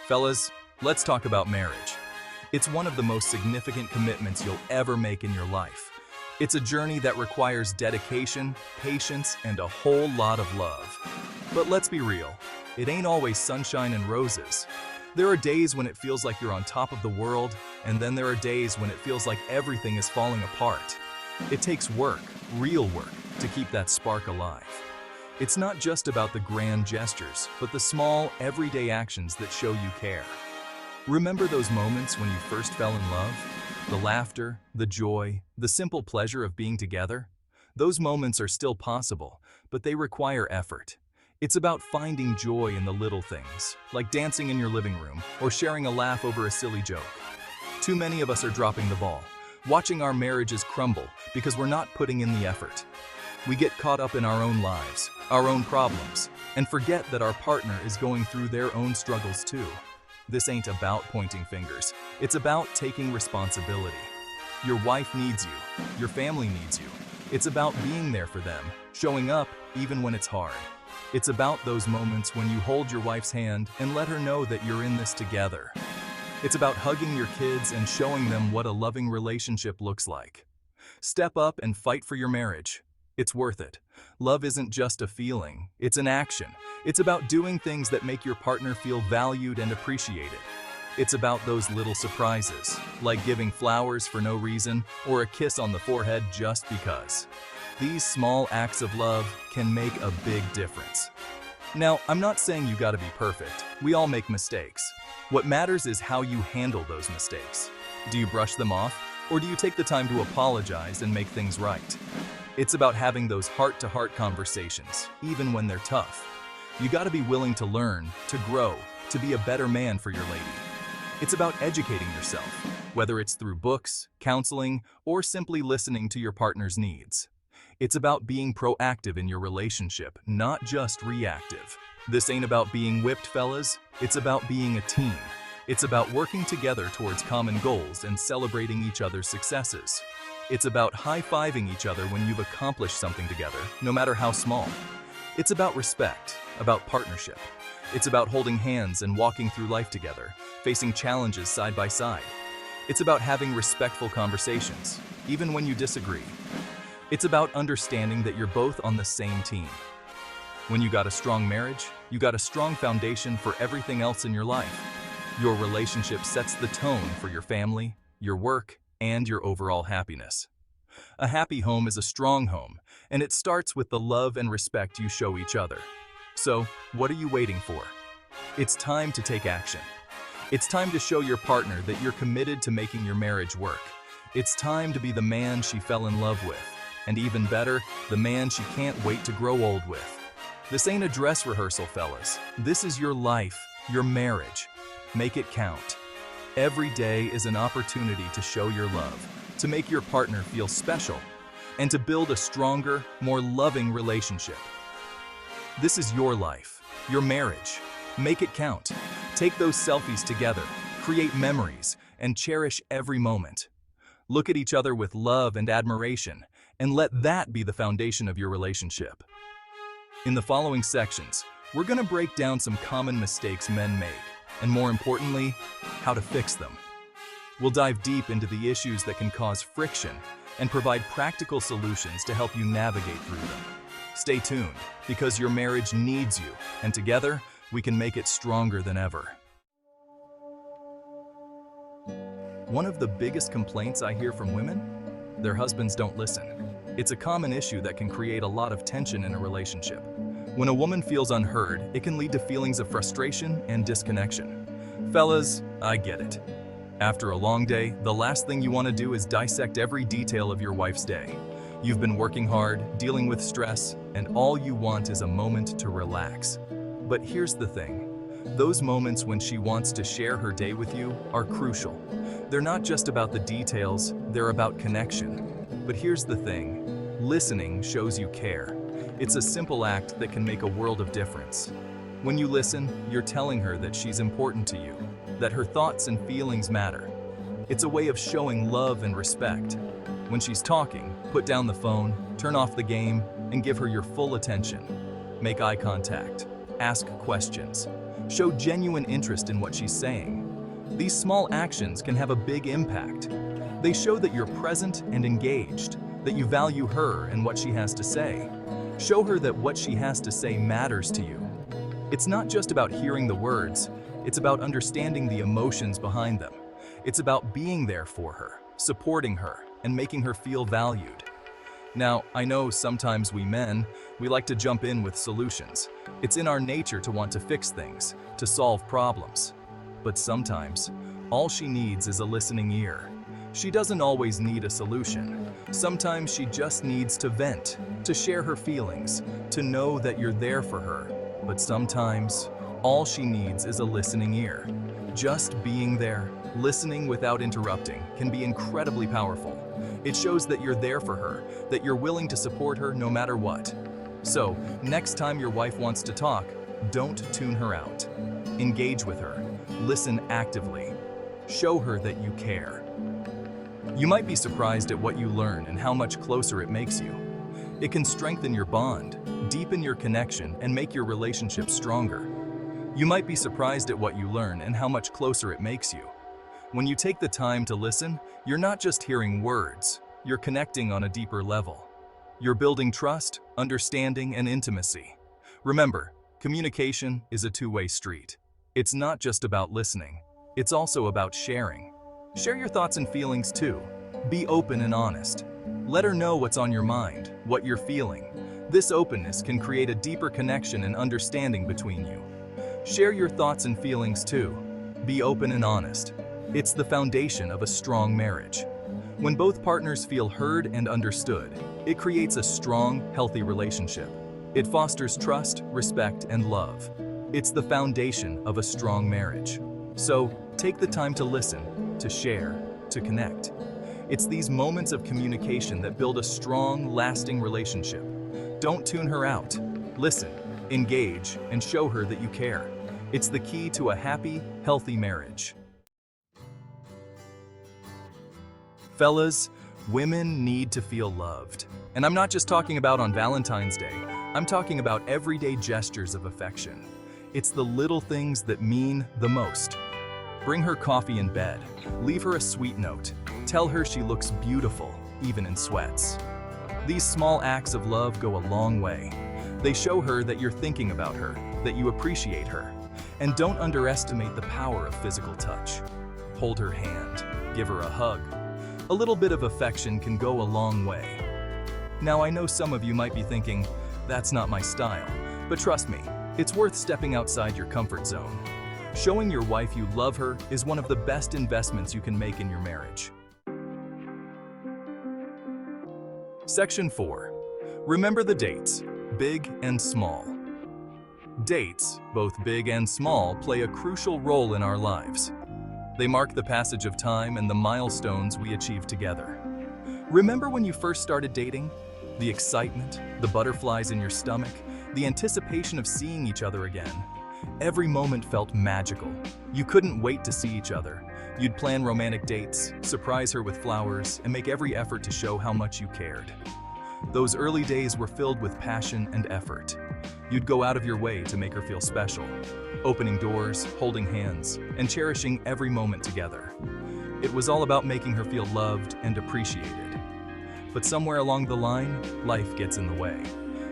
Fellas, let's talk about marriage. It's one of the most significant commitments you'll ever make in your life. It's a journey that requires dedication, patience, and a whole lot of love. But let's be real, it ain't always sunshine and roses. There are days when it feels like you're on top of the world, and then there are days when it feels like everything is falling apart. It takes work, real work, to keep that spark alive. It's not just about the grand gestures, but the small, everyday actions that show you care. Remember those moments when you first fell in love? The laughter, the joy, the simple pleasure of being together? Those moments are still possible, but they require effort. It's about finding joy in the little things, like dancing in your living room or sharing a laugh over a silly joke. Too many of us are dropping the ball, watching our marriages crumble because we're not putting in the effort. We get caught up in our own lives, our own problems, and forget that our partner is going through their own struggles too. This ain't about pointing fingers. It's about taking responsibility. Your wife needs you. Your family needs you. It's about being there for them, showing up even when it's hard. It's about those moments when you hold your wife's hand and let her know that you're in this together. It's about hugging your kids and showing them what a loving relationship looks like. Step up and fight for your marriage. It's worth it. Love isn't just a feeling, it's an action. It's about doing things that make your partner feel valued and appreciated. It's about those little surprises, like giving flowers for no reason or a kiss on the forehead just because. These small acts of love can make a big difference. Now, I'm not saying you gotta be perfect. We all make mistakes. What matters is how you handle those mistakes. Do you brush them off, or do you take the time to apologize and make things right? It's about having those heart-to-heart conversations, even when they're tough. You gotta be willing to learn, to grow, to be a better man for your lady. It's about educating yourself, whether it's through books, counseling, or simply listening to your partner's needs. It's about being proactive in your relationship, not just reactive. This ain't about being whipped, fellas. It's about being a team. It's about working together towards common goals and celebrating each other's successes. It's about high-fiving each other when you've accomplished something together, no matter how small. It's about respect, about partnership. It's about holding hands and walking through life together, facing challenges side by side. It's about having respectful conversations, even when you disagree. It's about understanding that you're both on the same team. When you got a strong marriage, you got a strong foundation for everything else in your life. Your relationship sets the tone for your family, your work, and your overall happiness. A happy home is a strong home, and it starts with the love and respect you show each other. So, what are you waiting for? It's time to take action. It's time to show your partner that you're committed to making your marriage work. It's time to be the man she fell in love with, and even better, the man she can't wait to grow old with. This ain't a dress rehearsal, fellas. This is your life, your marriage. Make it count. Every day is an opportunity to show your love, to make your partner feel special, and to build a stronger, more loving relationship. This is your life, your marriage. Make it count. Take those selfies together, create memories, and cherish every moment. Look at each other with love and admiration, and let that be the foundation of your relationship. In the following sections, we're going to break down some common mistakes men make, and more importantly, how to fix them. We'll dive deep into the issues that can cause friction and provide practical solutions to help you navigate through them. Stay tuned, because your marriage needs you, and together, we can make it stronger than ever. One of the biggest complaints I hear from women? Their husbands don't listen. It's a common issue that can create a lot of tension in a relationship. When a woman feels unheard, it can lead to feelings of frustration and disconnection. Fellas, I get it. After a long day, the last thing you want to do is dissect every detail of your wife's day. You've been working hard, dealing with stress, and all you want is a moment to relax. But here's the thing. Those moments when she wants to share her day with you are crucial. They're not just about the details, they're about connection. But here's the thing. Listening shows you care. It's a simple act that can make a world of difference. When you listen, you're telling her that she's important to you, that her thoughts and feelings matter. It's a way of showing love and respect. When she's talking, put down the phone, turn off the game, and give her your full attention. Make eye contact. Ask questions. Show genuine interest in what she's saying. These small actions can have a big impact. They show that you're present and engaged, that you value her and what she has to say. Show her that what she has to say matters to you. It's not just about hearing the words, it's about understanding the emotions behind them. It's about being there for her, supporting her, and making her feel valued. Now, I know sometimes we men, we like to jump in with solutions. It's in our nature to want to fix things, to solve problems. But sometimes, all she needs is a listening ear. She doesn't always need a solution. Sometimes she just needs to vent, to share her feelings, to know that you're there for her. But sometimes, all she needs is a listening ear. Just being there, listening without interrupting, can be incredibly powerful. It shows that you're there for her, that you're willing to support her no matter what. So, next time your wife wants to talk, don't tune her out. Engage with her. Listen actively. Show her that you care. You might be surprised at what you learn and how much closer it makes you. It can strengthen your bond, deepen your connection, and make your relationship stronger. You might be surprised at what you learn and how much closer it makes you. When you take the time to listen, you're not just hearing words, you're connecting on a deeper level. You're building trust, understanding, and intimacy. Remember, communication is a two-way street. It's not just about listening, it's also about sharing. Share your thoughts and feelings too. Be open and honest. Let her know what's on your mind, what you're feeling. This openness can create a deeper connection and understanding between you. Share your thoughts and feelings too. Be open and honest. It's the foundation of a strong marriage. When both partners feel heard and understood, it creates a strong, healthy relationship. It fosters trust, respect, and love. It's the foundation of a strong marriage. So, take the time to listen, to share, to connect. It's these moments of communication that build a strong, lasting relationship. Don't tune her out. Listen, engage, and show her that you care. It's the key to a happy, healthy marriage. Fellas, women need to feel loved. And I'm not just talking about on Valentine's Day. I'm talking about everyday gestures of affection. It's the little things that mean the most. Bring her coffee in bed. Leave her a sweet note. Tell her she looks beautiful, even in sweats. These small acts of love go a long way. They show her that you're thinking about her, that you appreciate her. And don't underestimate the power of physical touch. Hold her hand. Give her a hug. A little bit of affection can go a long way. Now, I know some of you might be thinking, that's not my style. But trust me, it's worth stepping outside your comfort zone. Showing your wife you love her is one of the best investments you can make in your marriage. Section 4. Remember the dates, big and small. Dates, both big and small, play a crucial role in our lives. They mark the passage of time and the milestones we achieve together. Remember when you first started dating? The excitement, the butterflies in your stomach, the anticipation of seeing each other again. Every moment felt magical. You couldn't wait to see each other. You'd plan romantic dates, surprise her with flowers, and make every effort to show how much you cared. Those early days were filled with passion and effort. You'd go out of your way to make her feel special, opening doors, holding hands, and cherishing every moment together. It was all about making her feel loved and appreciated. But somewhere along the line, life gets in the way.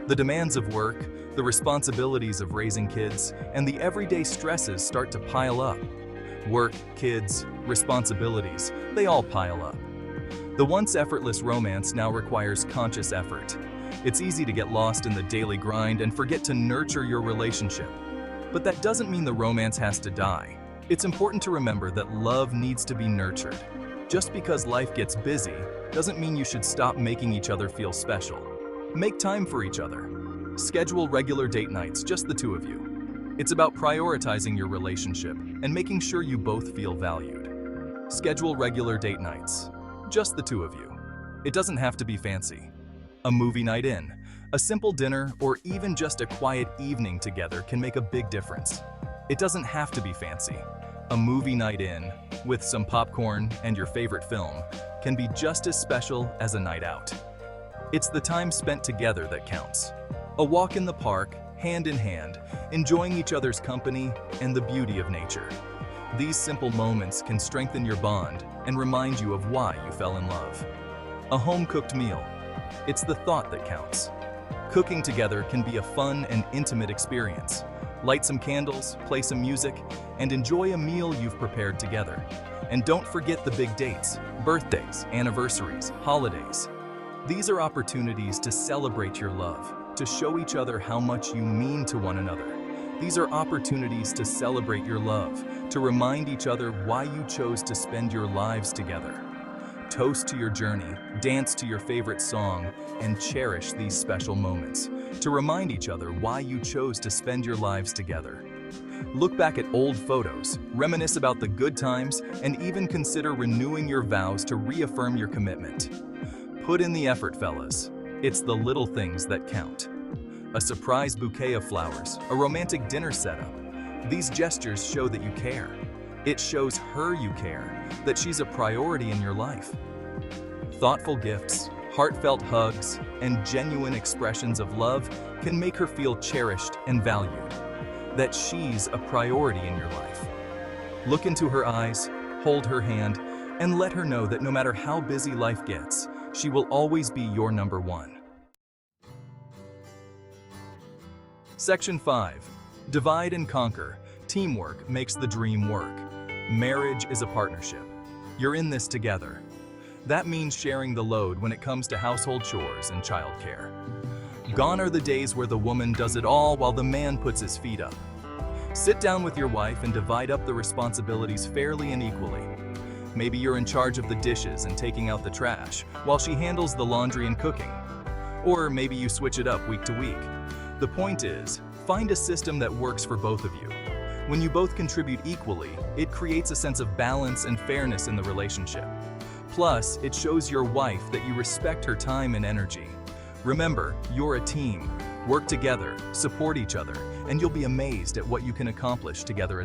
The demands of work, the responsibilities of raising kids, and the everyday stresses start to pile up. Work, kids, responsibilities, they all pile up. The once effortless romance now requires conscious effort. It's easy to get lost in the daily grind and forget to nurture your relationship. But that doesn't mean the romance has to die. It's important to remember that love needs to be nurtured. Just because life gets busy doesn't mean you should stop making each other feel special. Make time for each other. Schedule regular date nights, just the two of you. It's about prioritizing your relationship and making sure you both feel valued. Schedule regular date nights, just the two of you. It doesn't have to be fancy. A movie night in, a simple dinner, or even just a quiet evening together can make a big difference. It doesn't have to be fancy. A movie night in, with some popcorn and your favorite film, can be just as special as a night out. It's the time spent together that counts. A walk in the park, hand in hand, enjoying each other's company and the beauty of nature. These simple moments can strengthen your bond and remind you of why you fell in love. A home-cooked meal. It's the thought that counts. Cooking together can be a fun and intimate experience. Light some candles, play some music, and enjoy a meal you've prepared together. And don't forget the big dates, birthdays, anniversaries, holidays. These are opportunities to celebrate your love, to show each other how much you mean to one another. These are opportunities to celebrate your love, to remind each other why you chose to spend your lives together. Toast to your journey, dance to your favorite song, and cherish these special moments, to remind each other why you chose to spend your lives together. Look back at old photos, reminisce about the good times, and even consider renewing your vows to reaffirm your commitment. Put in the effort, fellas. It's the little things that count. A surprise bouquet of flowers, a romantic dinner setup. These gestures show that you care. It shows her you care, that she's a priority in your life. Thoughtful gifts, heartfelt hugs, and genuine expressions of love can make her feel cherished and valued, that she's a priority in your life. Look into her eyes, hold her hand, and let her know that no matter how busy life gets, she will always be your number one. Section 5. Divide and conquer. Teamwork makes the dream work. Marriage is a partnership. You're in this together. That means sharing the load when it comes to household chores and childcare. Gone are the days where the woman does it all while the man puts his feet up. Sit down with your wife and divide up the responsibilities fairly and equally. Maybe you're in charge of the dishes and taking out the trash, while she handles the laundry and cooking. Or maybe you switch it up week to week. The point is, find a system that works for both of you. When you both contribute equally, it creates a sense of balance and fairness in the relationship. Plus, it shows your wife that you respect her time and energy. Remember, you're a team. Work together, support each other, and you'll be amazed at what you can accomplish together as